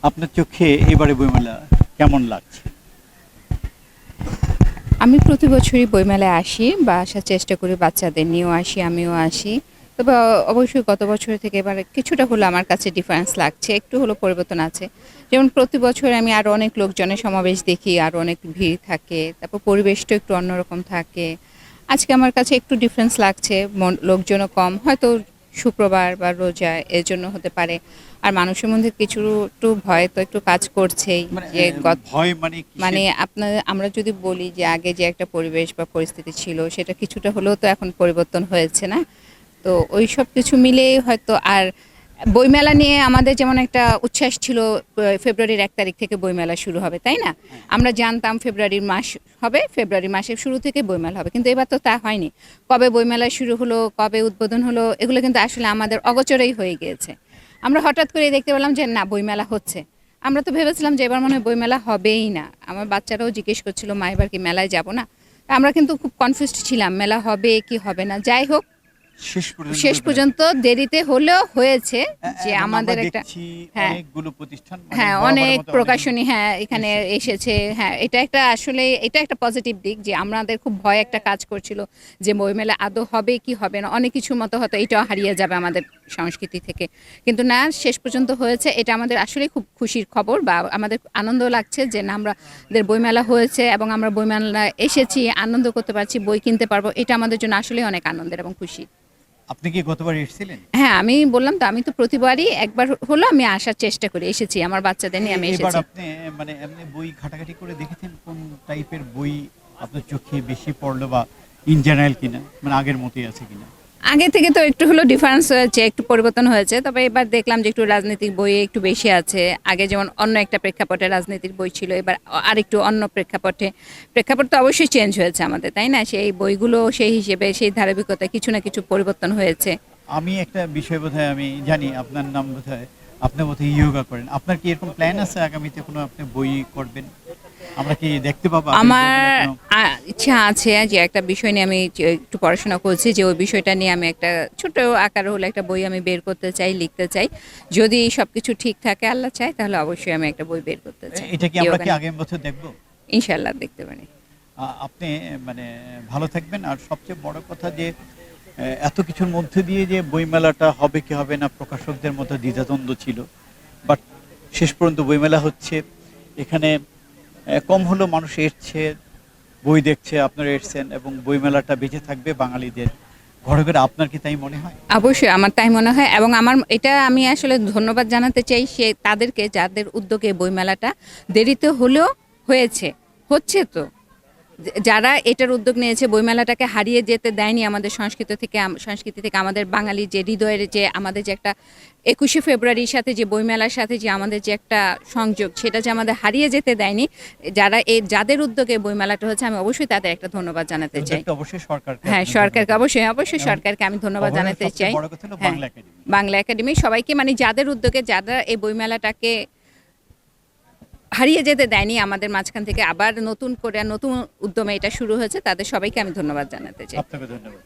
আপনার চোখে এবারে বইমেলা কেমন লাগছে? আমি প্রতি বছরই বইমেলায় আসি বা আসার চেষ্টা করি, বাচ্চাদের নিয়েও আসি, আমিও আসি। তবে অবশ্যই গত বছর থেকে এবারে কিছুটা হলো আমার কাছে ডিফারেন্স লাগছে, একটু হলো পরিবর্তন আছে। যেমন প্রতি বছর আমি আরও অনেক লোকজনের সমাবেশ দেখি, আরও অনেক ভিড় থাকে, তারপর পরিবেশটা একটু অন্যরকম থাকে। আজকে আমার কাছে একটু ডিফারেন্স লাগছে, লোকজনও কম, হয়তো শুক্রবার বা রোজা এর জন্য হতে পারে। আর মানুষের মধ্যে কিছু একটু ভয় তো একটু কাজ করছেই, মানে যে ভয় মানে কিসের? মানে আমরা যদি বলি যে আগে যে একটা পরিবেশ বা পরিস্থিতি ছিল সেটা কিছুটা হলেও তো এখন পরিবর্তন হয়েছে না। তো ওই সব কিছু মিলেই হয়তো। আর বইমেলা নিয়ে আমাদের যেমন একটা উচ্ছ্বাস ছিল, ফেব্রুয়ারির 1 তারিখ থেকে বইমেলা শুরু হবে, তাই না? হ্যাঁ। আমরা জানতাম ফেব্রুয়ারির মাস হবে, ফেব্রুয়ারি মাসের শুরু থেকে বইমেলা হবে, কিন্তু এবার তো তা হয়নি। কবে বইমেলা শুরু হলো, কবে উদ্বোধন হলো, এগুলো কিন্তু আসলে আমাদের অগোচরেই হয়ে গিয়েছে। আমরা হঠাৎ করে দেখতে পেলাম যে না, বইমেলা হচ্ছে। আমরা তো ভেবেছিলাম যে এবার মনে হয় বইমেলা হবেই না। আমার বাচ্চারাও জিজ্ঞেস করছিল, মা এবার কি মেলায় যাব না? আমরা কিন্তু খুব কনফিউজড ছিলাম, মেলা হবে কি হবে না। যাই হোক, শেষ পর্যন্ত শেষ বইমেলা পর্যন্ত দেরিতে হলেও হয়েছে, যে এবং আমরা আমাদের একটা। দেখছি হ্যাঁ, অনেকগুলো প্রতিষ্ঠান মানে হ্যাঁ, বরাবরের অনেক মতো অনেকগুলো প্রকাশনী, হ্যাঁ, এখানে এসেছে। এসেছে। হ্যাঁ, এটা একটা আসলে এটা একটা পজিটিভ দিক, যে আমাদের খুব ভয় একটা কাজ করছিল যে বইমেলা আদৌ হবে কি হবে না। অনেক কিছুর মতো হয়তো এটাও হারিয়ে যাবে আমাদের সংস্কৃতি থেকে। কিন্তু না, শেষ পর্যন্ত হয়েছে। এটা আমাদের আসলেই খুব খুশির খবর, বা আমাদের আনন্দ লাগছে যে না, আমাদের বইমেলা হয়েছে এবং আমরা বইমেলায় এসেছি, আনন্দ করতে পারছি, বই কিনতে পারবো। এটা আমাদের জন্য আসলেই অনেক আনন্দের এবং খুশি। আপনি কি গতবার এসেছিলেন? হ্যাঁ, আমি বললাম তো, আমি তো প্রতিবারই একবার হলো আমি আসার চেষ্টা করি, এসেছি আমার বাচ্চাদের নিয়ে আমি এবার এসেছি। আপনি মানে এমনি বই ঘাটাঘাটি করে দেখেছেন কোন টাইপের বই আপনার চোখে বেশি পড়লো বা ইন জেনারেল কিনা, মানে আগের মতোই আছে কিনা? আগে থেকে তো একটু হলো ডিফারেন্স হয়েছে, একটু পরিবর্তন হয়েছে। তবে এবার দেখলাম যে একটু রাজনৈতিক বই একটু বেশি আছে। আগে যেমন অন্য একটা প্রেক্ষাপটে রাজনীতির বই ছিল, এবার আরেকটু অন্য প্রেক্ষাপটে। প্রেক্ষাপট তো অবশ্যই চেঞ্জ হয়েছে আমাদের, তাই না? সেই বইগুলো সেই হিসেবে সেই ধারাবাহিকতায় কিছু না কিছু পরিবর্তন হয়েছে। আমি একটা বিষয় বোধহয় আমি জানি, আপনার নাম বোধহয়, আপনি বোধহয় ইয়োগা করেন। আপনার কি এরকম প্ল্যান আছে আগামীতে কোনো আপনি বই করবেন? আমরা কি দেখতে পাবো আগামী আমার বইমেলায় কোনো? ইচ্ছা আছে যে একটা বিষয় নিয়ে আমি যে একটু পড়াশোনা করছি, যে ওই বিষয়টা নিয়ে আমি একটা ছোট আকারে হলে একটা বই আমি বের করতে চাই, লিখতে চাই। যদি সবকিছু ঠিক থাকে, আল্লাহ চায়, তাহলে অবশ্যই আমি একটা বই বের করতে চাই। এটা কি আমরা ইয়োগা কি নিয়ে। আগামী বছর দেখবো? ইনশাল্লাহ দেখতে পারি। আপনি মানে ভালো থাকবেন। আর সবচেয়ে বড় কথা যে এত কিছুর মধ্যে দিয়ে যে বইমেলাটা হবে কি হবে না, প্রকাশকদের মধ্যে দ্বিধাদ্বন্দ্ব ছিল, বাট শেষ পর্যন্ত বইমেলা হচ্ছে। এখানে কম হলেও মানুষ এসছে, বই দেখছে, আপনারা এসছেন এবং বইমেলাটা বেঁচে থাকবে বাঙালিদের ঘরে ঘরে। আপনার কি তাই মনে হয়? অবশ্যই আমার তাই মনে হয়, এবং আমার এটা আমি আসলে ধন্যবাদ জানাতে চাই তাদেরকে, যাদের উদ্যোগে বইমেলাটা দেরিতে হলেও হয়েছে, হচ্ছে তো। যারা এটার উদ্যোগ নিয়েছে, বইমেলাটাকে হারিয়ে যেতে দেয়নি আমাদের সংস্কৃতি থেকে আমাদের বাঙালি যে হৃদয়ের যে আমাদের যে একটা 21শে ফেব্রুয়ারির সাথে যে বইমেলার সাথে যে আমাদের যে একটা সংযোগ, সেটা যে আমাদের হারিয়ে যেতে দেয়নি। যাদের উদ্যোগে বইমেলাটা হচ্ছে, আমি অবশ্যই তাদের একটা ধন্যবাদ জানাতে চাই। উদ্যোগটা অবশ্যই সরকারকে হ্যাঁ, আপনি সরকারকে ধন্যবাদ। অবশ্যই এবং সরকারকে আমি ধন্যবাদ ওভারঅল জানাতে সবচেয়ে চাই। বড় কথা হলো হ্যাঁ, বাংলা একাডেমি। বাংলা একাডেমি সবাইকে, মানে যাদের উদ্যোগে, যারা এই বইমেলাটাকে হারিয়ে যেতে দেয়নি আমাদের মাঝখান থেকে, আবার নতুন করে নতুন উদ্যমে এটা শুরু হয়েছে, তাদের সবাইকে আমি ধন্যবাদ জানাতে চাই। আপনাকে ধন্যবাদ।